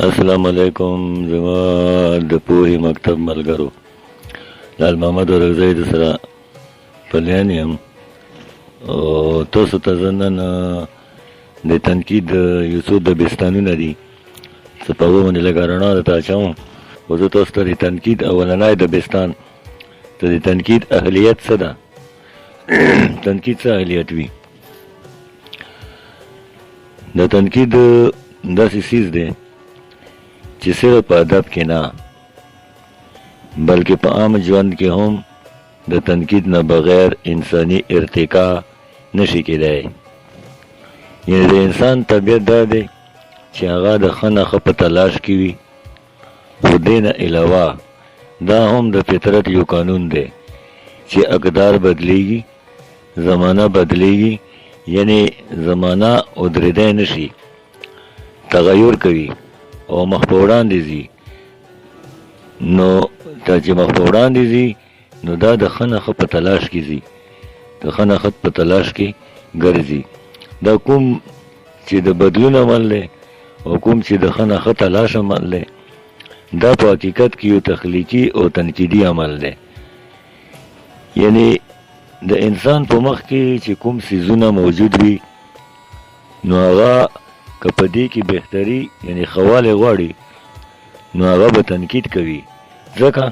السلام علیکم زما د پوهې مکتب ملګرو لال محمد ورغزی د سره پلیان یم او تاسو ته زه نن د تنقید یو څو دبستانونه دي څه په هغو باندې لږه رڼا درته اچوم خو زه تاسو ته د تنقید اولنی دبستان ته د تنقید اهلیت څه ده تنقید څه اهلیت وي د تنقید داسې څیز دی چې صرف په ادب کې نه بلکې په عام ژوند کې هم د تنقید نه بغیر انساني ارتقا نشي کېدی یعنې د انسان طبیعت دا دی چې هغه د ښه نه ښه په تلاش کې وي خو دې نه علاوه دا هم د فطرت یو قانون دی چې اقدار بدلیږي زمانه بدلیږي یعنی زمانه ودرېدی نشي تغیر کوي او مخ په وړاندې ځي نو دا چې مخ په وړاندې ځي نو دا د ښه نه ښه په تلاش کې ځي د ښه نه ښه په تلاش کې ګرځي دا کوم چې د بدلون عمل دی او کوم چې د ښه نه ښه تلاش عمل دی دا په حقیقت کې یو تخلیقي او تنقیدي عمل دی یعنی د انسان په مخ کې چې کوم څیزونه موجود وي نو هغه که په دې کې بهتري یعنی ښهوالی غواړي نو هغه به تنقید کوي ځکه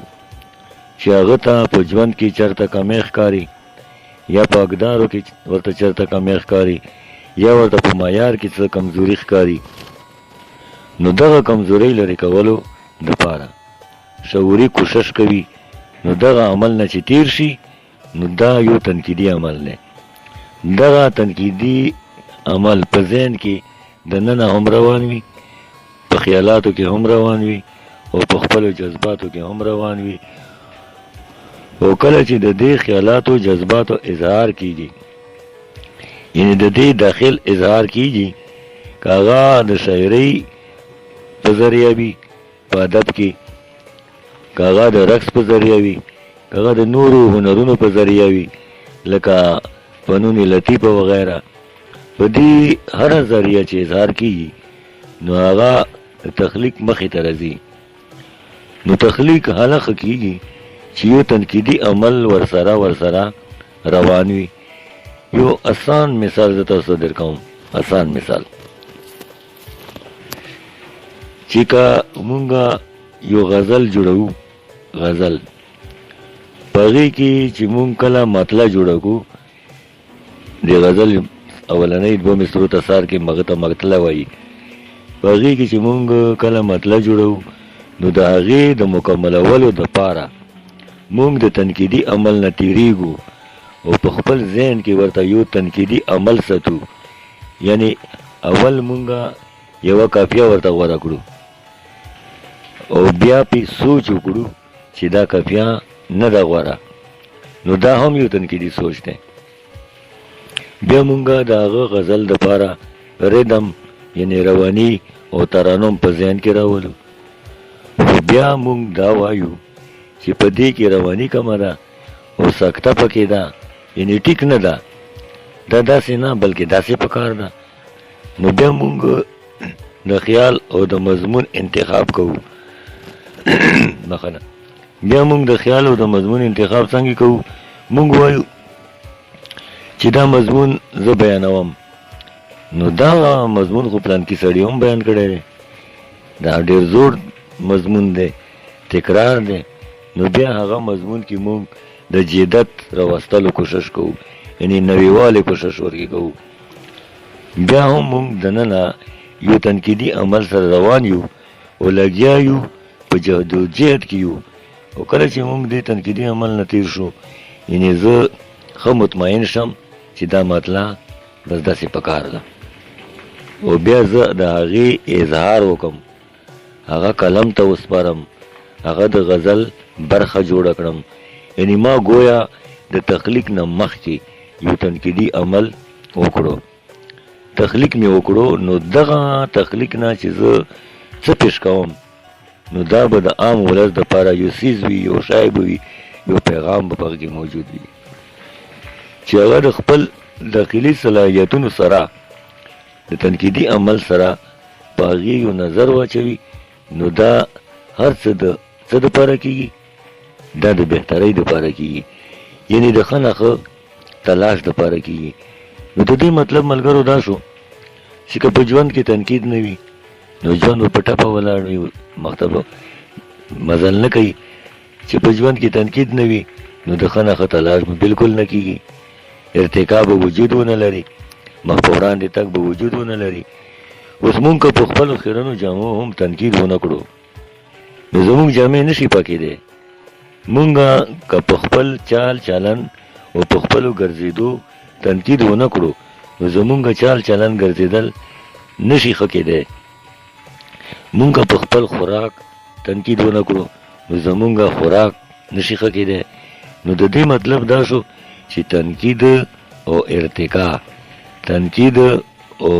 چې هغه ته په ژوند کې چېرته کمی ښکاري یا په اقدارو کې ورته چېرته کمی ښکاري یا ورته په معیار کې څه کمزوري ښکاري نو دغه کمزورۍ لرې کولو دپاره شعوري کوشش کوي نو دغه عمل نه چې تیر شي نو دا یو تنقیدي عمل دی دغه تنقیدي عمل په ذهن کې د ننه هم روان وي په خیالاتو کې هم روان وي او په خپلو جذباتو کې هم روان وي او کله چې د دې خیالاتو جذباتو اظهار کیږي یعنی د دې داخل اظهار کیږي که هغه د شاعرۍ په ذریعه وي په ادب کې که هغه د رقص په ذریعه وي که هغه د نورو هنرونو په ذریعه وي لکه فنون لطیفه وغیره په دې هره ذریعه چې اظهار کیږي نو هغه تخلیق مخې ته راځي نو تخلیق هلته کیږي چې یو تنقیدي عمل ورسره روان وي یو آسان مثال زه تاسو ته درکوم آسان مثال چې که مونږه یو غزل جوړو غزل په هغې کې چې مونږ کله مطلع جوړه کړو د غزل اولنۍ دوه مصرو ته سار کې مغه ته مطلع وایي په هغې کې چې مونږ کله مطلع جوړو نو د هغې د مکملولو دپاره مونږ د تنقیدي عمل نه تېرېږو او په خپل ذهن کې ورته یو تنقیدي عمل ساتو یعنی اول مونږه یوه کافیه ورته غوره کړو او بیا پې سوچ وکړو چې دا کافیه نه ده غوره نو دا هم یو تنقیدي سوچ دی بیا مونږه د هغه غزل دپاره ردم یعنی رواني او ترانم په ذهن کې راولو خو بیا مونږ دا وایو چې په دې کې رواني کمه ده او سکته پکې ده یعنی ټیک نه ده دا داسې نه بلکې داسې پکار ده نو بیا مونږ د خیال او د مضمون انتخاب کوو بخنه بیا مونږ د خیال او د مضمون انتخاب څنګه کوو مونږ وایو چې دا مضمون زه بیانوم نو دا مضمون خو پلانکي سړي هم بیان کړی دی دا ډېر زوړ مضمون دی تکرار دی نو بیا هغه مضمون کې مونږ د جدت راوستلو کوشش کوو یعنی نویوالې کوشش ورکې کوو بیا هم مونږ دننه یو تنقیدي عمل سره روان یو او لګیا یو په جهد کې یو او کله چې مونږ دې تنقیدي عمل نه تیر شو یعنی زه ښه مطمئن شم چې دا مطلع بس داسې پکار ده او بیا زه د هغې اظهار وکم هغه قلم ته وسپارم هغه د غزل برخه جوړه کړم یعنی ما گویا د تخلیق نه مخکې یو تنقیدي عمل وکړو تخلیق مې وکړو نو دغه تخلیق نه چې زه څه پیش کوم نو دا به د عام ولس دپاره یو څیز وي یو شی به وي یو پیغام به په هغې کې موجود وي چې هغه د خپل داخلي صلاحیتونو سره د تنقیدي عمل سره په هغې یو نظر واچوي نو دا هر څه د پاره کیږي، دا د بهترۍ د پاره کیږي، یعنی د ښه نه ښه تلاش د پاره کیږي. نو د دې مطلب ملګرو دا شو چې که په ژوند کې تنقید نه وي نو ژوند به په ټپه ولاړ وي، مختبه مزل نه کوي. چې په ژوند کې تنقید نه وي نو د ښه نه ښه تلاش به بالکل نه کیږي، ارتقا به وجود ونه لري، مخ په وړاندې تګ به وجود ونه لري. اوس مونږ که په خپلو خیرنو جامو هم تنقید ونه کړو نو زمونږ جامې نشي پاکېدی. مونږ که په خپل چال چلن او په خپلو ګرځېدو تنقید ونه کړو نو زمونږ چال چلن ګرځېدل نشي ښه کېدی. مونږ که په خپل خوراک تنقید ونه کړو نو زمونږ خوراک نشي ښه کېدی. نو د دې مطلب دا شو چې تنقید او ارتقا، تنقید او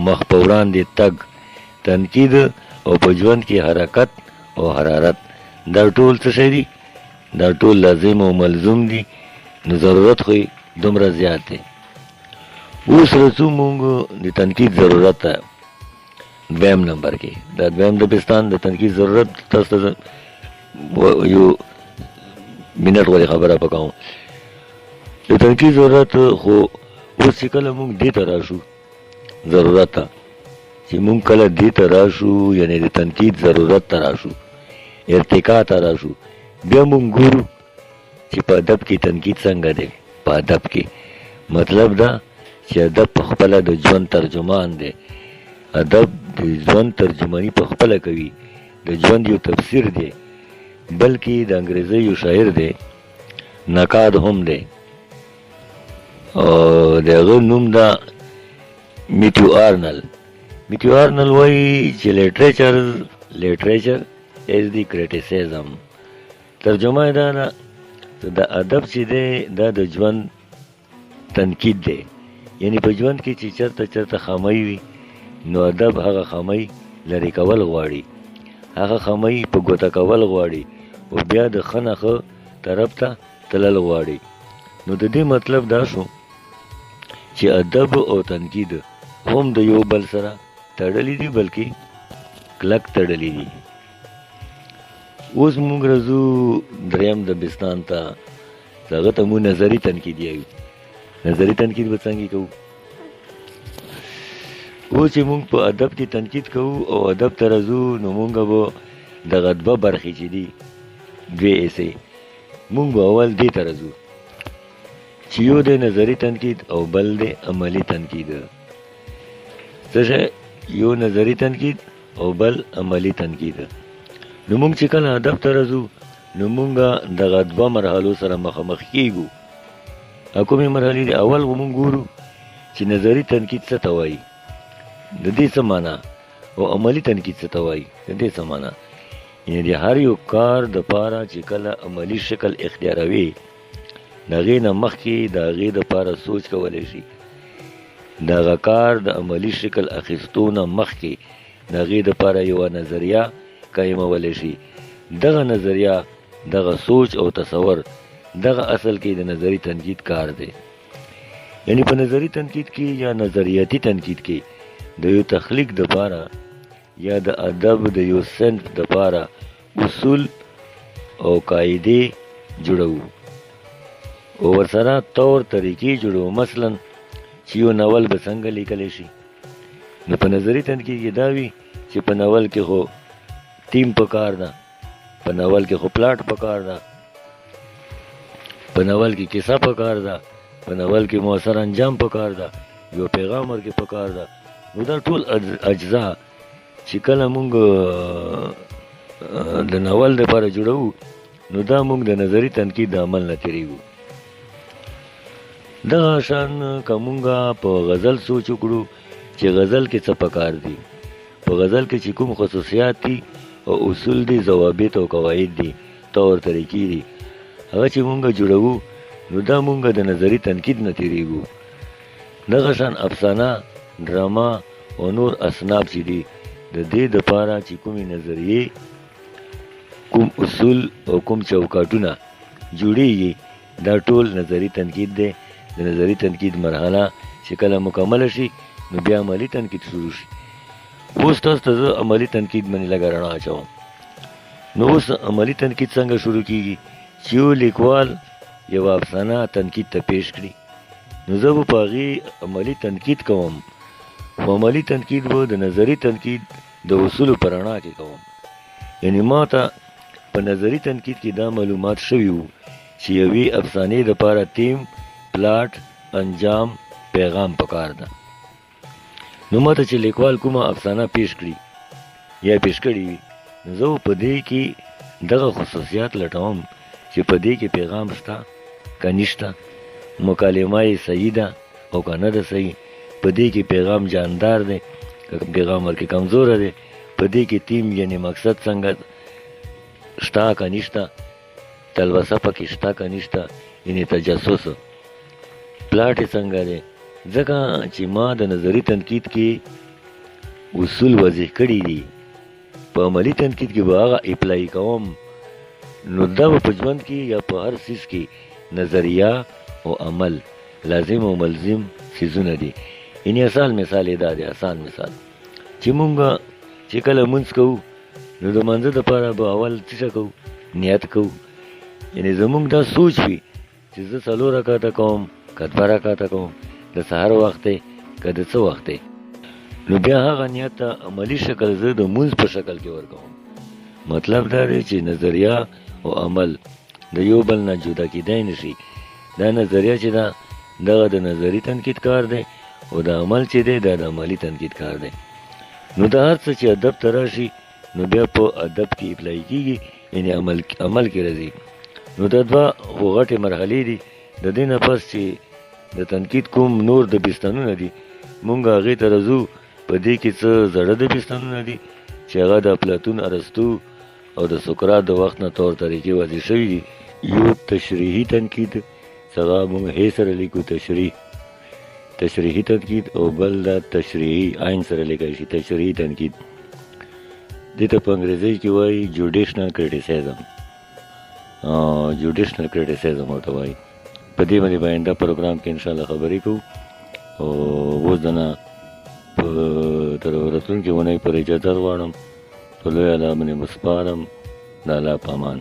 مخ په وړاندې تګ، تنقید او په ژوند کې حرکت او حرارت، دا ټول څه شی دي؟ دا ټول لازم او ملزوم دي. نو ضرورت خو دومره زیات دی. اوس رسو مونږ د تنقید ضرورت ته دویم نمبر کې. دا دویم د پاکستان د تنقید ضرورت تاسو ته یو منټ غوړي خبره پکاو. د تنقید ضرورت خو اوس چې کله مونږ دې ته راشو ضرورت ته، چې مونږ کله دې ته راشو یعنی د تنقید ضرورت ته راشو، ارتقا ته راشو، بیا مونږ ګورو چې په ادب کې تنقید څنګه دی. په ادب کې مطلب دا چې ادب په خپله د ژوند ترجمان دی. ادب د ژوند ترجماني په خپله کوي، د ژوند یو تفسیر دی، بلکې د انګریزي یو شاعر دی، نقاد هم دی، او د هغه نوم دا میتیو آرنل. میتیو آرنل وایي چې لیټریچر از دی کریټیسیزم. ترجمه یې دا ده چې د ادب چې دی دا د ژوند تنقید دی. یعنی په ژوند کې چې چرته خامۍ وي نو ادب هغه خامۍ لرې کول غواړي، هغه خامۍ په ګوته کول غواړي او بیا د ښه نه ښه طرف ته تلل غواړي. نو د دې مطلب دا شو چې ادب او تنقید هم د یو بل سره تړلي دي، بلکې کلک تړلي دي. اوس مونږ راځو دریم د بستان ته، هغه ته مونږ نظري تنقید یایو. نظري تنقید به څنګه کوو؟ اوس چې مونږ په ادب کې تنقید کوو او ادب ته راځو نو مونږ به دغه دوه برخې چې دي دوې ایسې، مونږ به اول دې ته راځو چې یو دی نظري تنقید او بل دی عملي تنقید. څه شی؟ یو نظري تنقید او بل عملي تنقید. نو مونږ چې کله ادب ته راځو نو مونږ دغه دوه مرحلو سره مخامخ کیږو. کومې مرحلې دي؟ اول به مونږ ګورو چې نظري تنقید څه ته وایي، د دې څه معنا، او عملي تنقید څه ته وایي، د دې څه معنا. یعنې د هر یو کار دپاره چې کله عملي شکل اختیاروي د هغې نه مخکې د هغې دپاره سوچ کولی شي. د هغه کار د عملي شکل اخیستو نه مخکې د هغې دپاره یوه نظریه قایمولی شي. دغه نظریه، دغه سوچ او تصور، دغه اصل کې د نظري تنقید کار دی. یعنی په نظري تنقید کې یا نظریاتي تنقید کې د یو تخلیق دپاره یا د ادب د یو صنف دپاره اصول او قاعدې جوړوو او ورسره طور طریقې جوړوو. مثلا چې یو ناول به څنګه لیکلی شي، نو په نظري تنقید کې دا وي چې په ناول کې خو تیم پکار ده، په ناول کې خو پلاټ پکار ده، په ناول کې کیسه پکار ده، په ناول کې مؤثر انجام پکار ده، یو پیغام ورکې پکار ده. نو دا ټول اجزا چې کله مونږ د ناول دپاره جوړوو نو دا مونږ د نظري تنقید د عمل نه تېرېږو. دغه شان که مونږ په غزل سوچ وکړو چې غزل کې څه پکار دي، په غزل کې چې کوم خصوصیات دي او اصول دي، ضوابط او قواعد دي، طور طریقې دي، هغه چې مونږ جوړوو نو دا مونږ د نظري تنقید نه تېرېږو. دغه شان افسانه، ډرامه او نور اصناف چې دي د دې دپاره چې کومې نظریې، کوم اصول او کوم چوکاټونه جوړیږي دا ټول نظري تنقید دی. د نظري تنقید مرحله چې کله مکمله شي نو بیا عملي تنقید شروع شي. اوس تاسو ته زه عملي تنقید باندې لږه رڼا اچوم. نو اوس عملي تنقید څنګه شروع کیږي چې یو لیکوال یو افسانه تنقید ته پیش کړي، نو زه به په هغې عملي تنقید کوم، خو عملي تنقید به د نظري تنقید د اصولو په رڼا کې کوم. یعنې ما ته په نظري تنقید کې دا معلومات شوي وو چې یوې افسانې دپاره تیم، پلاټ، انجام، پیغام پکار ده. نو ما ته چې لیکوال کومه افسانه پیش کړي یا پیش کړي وي، نو زه په دې کې دغه خصوصیات لټوم چې په دې کې پیغام شته که نشته، مکالمه یې صحیح ده او که نه ده صحیح، په دې کې پیغام جاندار دی که پیغام ورکې کمزوره دی، په دې کې تیم یعنې مقصد څنګه شته که نشته، تلوسه پکې شته که نشته، یعنې تجسس، پلاټ یې څنګه دی. ځکه چې ما د نظري تنقید کې اصول وضع کړي دي، په عملي تنقید کې به هغه اپلای کوم. نو دا به په ژوند کې یا په هر څیز کې نظریه او عمل لازم او ملزم څیزونه دي. یعنې اصل مثال یې دا دی، اصل مثال چې مونږ چې کله مونځ کوو، نو د منځه دپاره به اول څه کوو؟ نیت کوو. یعنې زمونږ دا سوچ وي چې زه 4 رکعته کوم که 2 رکعته کوم، د سهار وخت دی که د څه وخت دی. نو بیا هغه نیت ته عملي شکل زه د مونځ په شکل کې ورکوم. مطلب دا دی چې نظریه او عمل د یو بل نه جدا کېدی نشي. دا نظریه چې ده دغه د نظري تنقید کار دی، او د عمل چې دی دا د عملي تنقید کار دی. نو د هر څه چې ادب ته راشي، نو بیا په ادب کې اپلای کېږي، یعنې عمل کې راځي. نو دا 2 خو غټې مرحلې دي. د دې نه پس چې د تنقید کوم نور د بستانونه دي، مونږ هغې ته راځو. په دې کې څه زړه د بستانونه دي چې هغه د افلاطون، ارسطو او د سقراط د وخت نه طور طریقې وضع شوي دي. یو تشریحي تنقید، څنګه مونږ هې سره لیکو تشریحي تنقید، او بل دا تشریحي عین سره لیکل شي تشریحي تنقید. دې ته په انګریزي کې وایي جوډیشنل کریټیسیزم ورته وایي. په دې باندې به آینده پروګرام کې انشاءالله خبرې کوو. او اوس د نه تر راتلونکې اونۍ پورې اجازه غواړم. په لوی الله باندې مسپارم. د الله په امان.